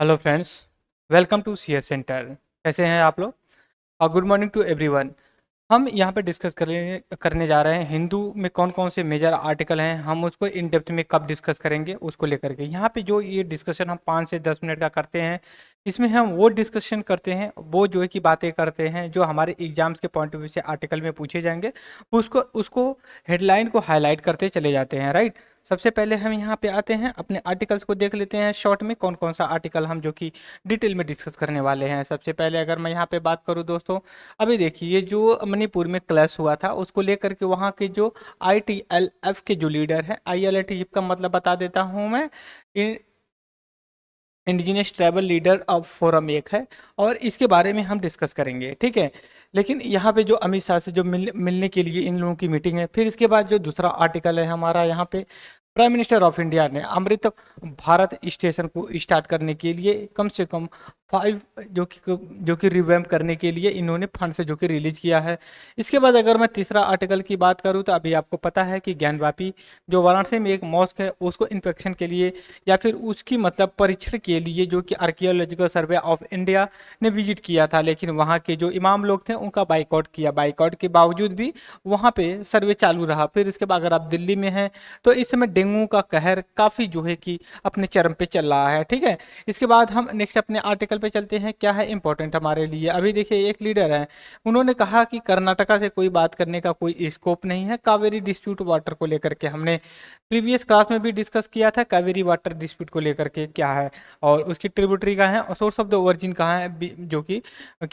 Hello friends, welcome to CS centre. कैसे हैं आप लोग? और गुड मॉर्निंग टू एवरीवन। हम यहाँ पे डिस्कस करने जा रहे हैं हिंदू में कौन कौन से मेजर आर्टिकल हैं। हम उसको इन डेप्थ में कब डिस्कस करेंगे उसको लेकर के यहाँ पे जो ये डिस्कशन हम 5 से 10 मिनट का करते हैं, इसमें हम वो डिस्कशन करते हैं, वो जो है कि बातें करते हैं जो हमारे एग्जाम्स के पॉइंट ऑफ व्यू से आर्टिकल में पूछे जाएंगे। उसको उसको हेडलाइन को हाईलाइट करते चले जाते हैं, राइट। सबसे पहले हम यहाँ पे आते हैं, अपने आर्टिकल्स को देख लेते हैं शॉर्ट में कौन कौन सा आर्टिकल हम जो कि डिटेल में डिस्कस करने वाले हैं। सबसे पहले अगर मैं यहाँ पे बात करूँ दोस्तों, अभी देखिए ये जो मणिपुर में क्लैश हुआ था उसको लेकर के वहाँ के जो ITLF के जो लीडर हैं, ILF का मतलब बता देता हूँ मैं, indigenous tribal leader of forum एक है, और इसके बारे में हम डिस्कस करेंगे, ठीक है। लेकिन यहाँ पे जो अमित शाह से जो मिलने के लिए इन लोगों की मीटिंग है, फिर इसके बाद जो दूसरा आर्टिकल है हमारा यहाँ पे, प्राइम मिनिस्टर ऑफ इंडिया ने अमृत भारत स्टेशन को स्टार्ट करने के लिए कम से कम 5 जो कि रिवैम्प करने के लिए इन्होंने फंड से जो कि रिलीज किया है। इसके बाद अगर मैं तीसरा आर्टिकल की बात करूँ तो अभी आपको पता है कि ज्ञानवापी जो वाराणसी में एक मॉस्क है उसको इंस्पेक्शन के लिए या फिर उसकी मतलब परीक्षण के लिए जो कि आर्कियोलॉजिकल सर्वे ऑफ इंडिया ने विजिट किया था, लेकिन वहाँ के जो इमाम लोग थे उनका बाइकआउट किया। बाइकआउट के बावजूद भी वहाँ पे सर्वे चालू रहा। फिर इसके बाद अगर आप दिल्ली में हैं तो इस समय डेंगू का कहर काफ़ी जो है कि अपने चरम पे चल रहा है, ठीक है। इसके बाद हम नेक्स्ट अपने आर्टिकल पे चलते हैं, क्या है इंपॉर्टेंट हमारे लिए। अभी देखिए एक लीडर है, उन्होंने कहा कि कर्नाटका से कोई बात करने का कोई स्कोप नहीं है। कावेरी डिस्प्यूट वाटर को लेकर के हमने प्रीवियस क्लास में भी डिस्कस किया था, कावेरी वाटर डिस्प्यूट को लेकर के क्या है और उसकी ट्रिब्यूटरी कहाँ है और सोर्स ऑफ द ओरिजिन कहाँ है, जो कि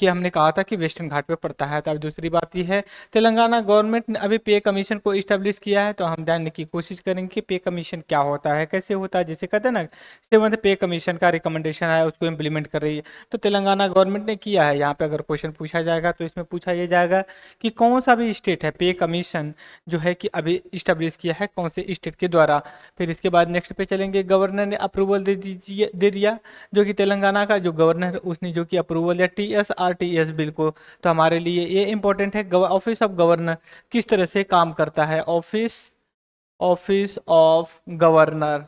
हमने कहा था कि वेस्टर्न घाट पे पड़ता है। तो अब दूसरी बात यह है, तेलंगाना गवर्नमेंट ने अभी पे कमीशन को इस्टेब्लिश किया है, तो हम जानने की कोशिश करेंगे कि पे कमीशन क्या होता है, कैसे होता है। जैसे कहते हैं ना, 7th पे कमीशन का रिकमेंडेशन है, उसको इम्प्लीमेंट कर रही है, तो तेलंगाना गवर्नमेंट ने किया है। यहाँ पे अगर क्वेश्चन पूछा जाएगा तो इसमें पूछा यह जाएगा कि कौन सा भी स्टेट है पे कमीशन जो है कि अभी इस्टेब्लिश किया है, कौन से स्टेट के द्वारा। फिर इसके बाद नेक्स्ट पे चलेंगे, गवर्नर ने अप्रूवल दे दिया, जो कि तेलंगाना का जो गवर्नर है उसने जो कि अप्रूवल या TSRTS बिल को। तो हमारे लिए ये इंपॉर्टेंट है, ऑफिस ऑफ गवर्नर किस तरह से काम करता है। Office office of governor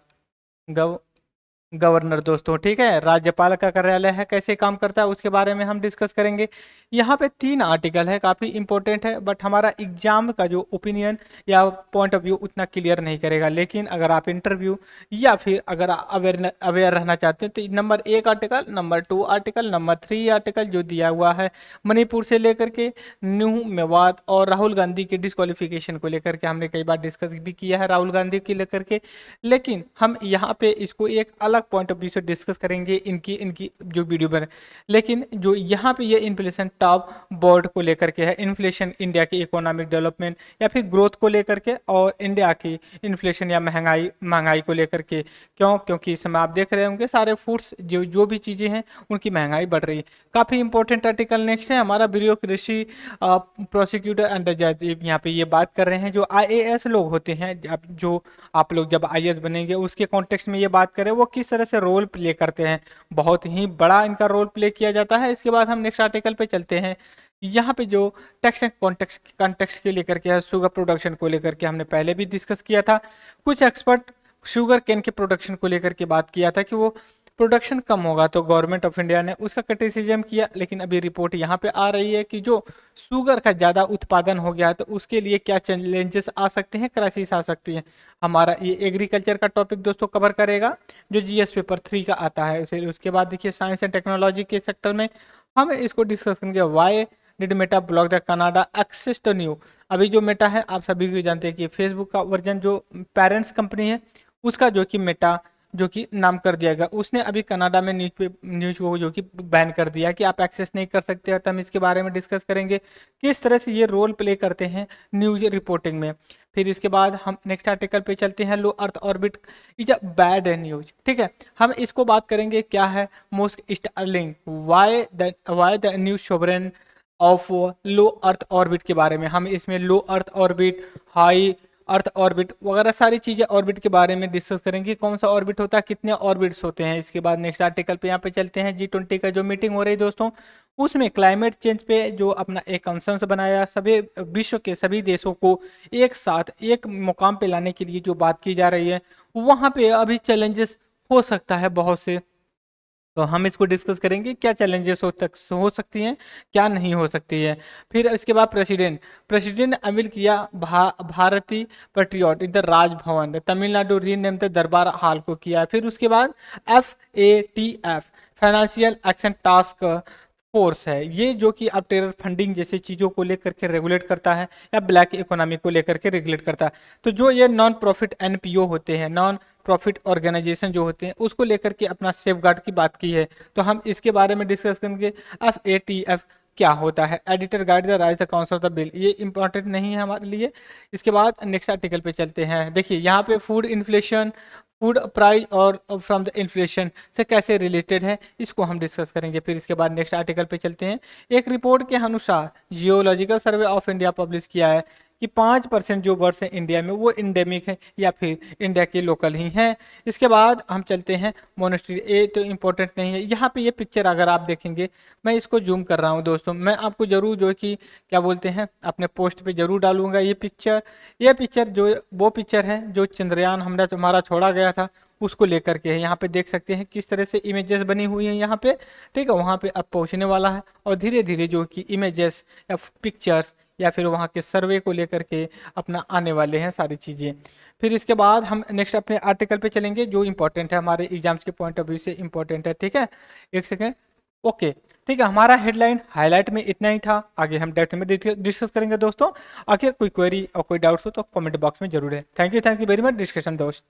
governor दोस्तों, ठीक है, राज्यपाल का कार्यालय है, कैसे काम करता है उसके बारे में हम डिस्कस करेंगे। यहाँ पे 3 आर्टिकल है, काफ़ी इंपॉर्टेंट है, बट हमारा एग्जाम का जो ओपिनियन या पॉइंट ऑफ व्यू उतना क्लियर नहीं करेगा। लेकिन अगर आप इंटरव्यू या फिर अगर अवेयर रहना चाहते हैं तो number 1 article, number 2 article, number 3 article जो दिया हुआ है मणिपुर से लेकर के न्यू मेवात और राहुल गांधी के डिस्क्वालिफिकेशन को लेकर के हमने कई बार डिस्कस भी किया है, राहुल गांधी की लेकर के। लेकिन हम यहाँ पे इसको एक अलग पॉइंट ऑफ व्यू से डिस्कस करेंगे, इनकी इनकी जो वीडियो बने। लेकिन जो यहाँ पे ये इन्फ्लेशन टॉप बोर्ड को लेकर के है, इन्फ्लेशन इंडिया की इकोनॉमिक डेवलपमेंट या फिर ग्रोथ को लेकर के, और इंडिया की इन्फ्लेशन या महंगाई महंगाई को लेकर के। क्यों? क्योंकि इस समय आप देख रहे होंगे सारे फूड्स जो जो भी चीज़ें हैं उनकी महंगाई बढ़ रही है। काफ़ी इंपॉर्टेंट आर्टिकल नेक्स्ट है हमारा, ब्यूरोक्रेसी प्रोसिक्यूटर एंड जज। यहाँ पे ये बात कर रहे हैं जो IAS लोग होते हैं, अब जो आप लोग जब IAS बनेंगे उसके कॉन्टेक्स्ट में ये बात करें वो किस तरह से रोल प्ले करते हैं। बहुत ही बड़ा इनका रोल प्ले किया जाता है। इसके बाद हम नेक्स्ट आर्टिकल पे चलते हैं। यहाँ पे जो टेक्स्ट एंड कॉन्टेक्स्ट के लेकर के है, शुगर प्रोडक्शन को लेकर के हमने पहले भी डिस्कस किया था। कुछ एक्सपर्ट शुगर केन के प्रोडक्शन को लेकर के बात किया था कि वो प्रोडक्शन कम होगा, तो गवर्नमेंट ऑफ इंडिया ने उसका क्रिटिसिज्म किया। लेकिन अभी रिपोर्ट यहाँ पे आ रही है कि जो शुगर का ज़्यादा उत्पादन हो गया है तो उसके लिए क्या चैलेंजेस आ सकते हैं, क्राइसिस आ सकती है। हमारा ये एग्रीकल्चर का टॉपिक दोस्तों कवर करेगा जो GS पेपर 3 का आता है। फिर उसके बाद देखिए साइंस एंड टेक्नोलॉजी के सेक्टर में हम इसको डिस्कस करेंगे, why did Meta block the Canada access to news. अभी जो मेटा है आप सभी को जानते हैं कि फेसबुक का वर्जन जो पेरेंट्स कंपनी है उसका जो कि मेटा जो कि नाम कर दिया गया, उसने अभी कनाडा में न्यूज को जो कि बैन कर दिया कि आप एक्सेस नहीं कर सकते। तो हम इसके बारे में डिस्कस करेंगे किस तरह से ये रोल प्ले करते हैं न्यूज रिपोर्टिंग में। फिर इसके बाद हम नेक्स्ट आर्टिकल पे चलते हैं, low earth orbit is a bad news, ठीक है। हम इसको बात करेंगे क्या है most startling, why the news sovereign of low earth orbit के बारे में। हम इसमें low earth orbit, high earth orbit वगैरह सारी चीज़ें ऑर्बिट के बारे में डिस्कस करेंगे, कौन सा ऑर्बिट होता है, कितने ऑर्बिट्स होते हैं। इसके बाद नेक्स्ट आर्टिकल पे यहाँ पे चलते हैं, G20 का जो मीटिंग हो रही है दोस्तों, उसमें क्लाइमेट चेंज पे जो अपना एक कंसेंसस बनाया, सभी विश्व के सभी देशों को एक साथ एक मुकाम पे लाने के लिए जो बात की जा रही है, वहाँ पे अभी चैलेंजेस हो सकता है बहुत से। तो हम इसको डिस्कस करेंगे, क्या चैलेंजेस हो सकती हैं, क्या नहीं हो सकती है। फिर इसके बाद प्रेसिडेंट ने अमील किया भारतीय patriot in the Raj Bhavan, Tamil Nadu rename the दरबार हाल को किया। फिर उसके बाद FATF financial action task force है, ये जो कि अब टेरर फंडिंग जैसी चीज़ों को लेकर के रेगुलेट करता है या ब्लैक इकोनॉमी को लेकर के रेगुलेट करता है। तो जो ये नॉन प्रॉफिट NPO होते हैं, नॉन प्रॉफिट ऑर्गेनाइजेशन जो होते हैं, उसको लेकर के अपना सेफ गार्ड की बात की है। तो हम इसके बारे में डिस्कस करेंगे। FATF क्या होता है, editor guide the right the council of the bill, ये इंपॉर्टेंट नहीं है हमारे लिए। इसके बाद नेक्स्ट आर्टिकल पे चलते हैं। देखिए यहाँ पे फूड इन्फ्लेशन, फूड प्राइस और फ्रॉम द इन्फ्लेशन से कैसे रिलेटेड है, इसको हम डिस्कस करेंगे। फिर इसके बाद नेक्स्ट आर्टिकल पे चलते हैं। एक रिपोर्ट के अनुसार geological survey of India publish किया है कि 5% जो बर्ड्स हैं इंडिया में वो इंडेमिक है या फिर इंडिया के लोकल ही हैं। इसके बाद हम चलते हैं मोनेस्ट्री, ये तो इम्पोर्टेंट नहीं है। यहाँ पे ये पिक्चर अगर आप देखेंगे, मैं इसको जूम कर रहा हूँ दोस्तों, मैं आपको जरूर जो है कि क्या बोलते हैं अपने पोस्ट पे जरूर डालूंगा ये पिक्चर जो वो पिक्चर है जो चंद्रयान हमारा छोड़ा गया था उसको लेकर के है। यहाँ पे देख सकते हैं किस तरह से इमेजेस बनी हुई हैं यहाँ पे, ठीक है। वहाँ पे अब पहुँचने वाला है और धीरे धीरे जो कि इमेजेस या पिक्चर्स या फिर वहाँ के सर्वे को लेकर के अपना आने वाले हैं सारी चीज़ें। फिर इसके बाद हम नेक्स्ट अपने आर्टिकल पे चलेंगे जो इंपॉर्टेंट है, हमारे एग्जाम्स के पॉइंट ऑफ व्यू से इंपॉर्टेंट है, ठीक है। एक सेकेंड, ओके, ठीक है। हमारा हेडलाइन हाईलाइट में इतना ही था, आगे हम डेप्थ में डिस्कस करेंगे दोस्तों। आखिर कोई क्वेरी और कोई डाउट्स हो तो कमेंट बॉक्स में जरूर है। Thank you very much discussion दोस्त।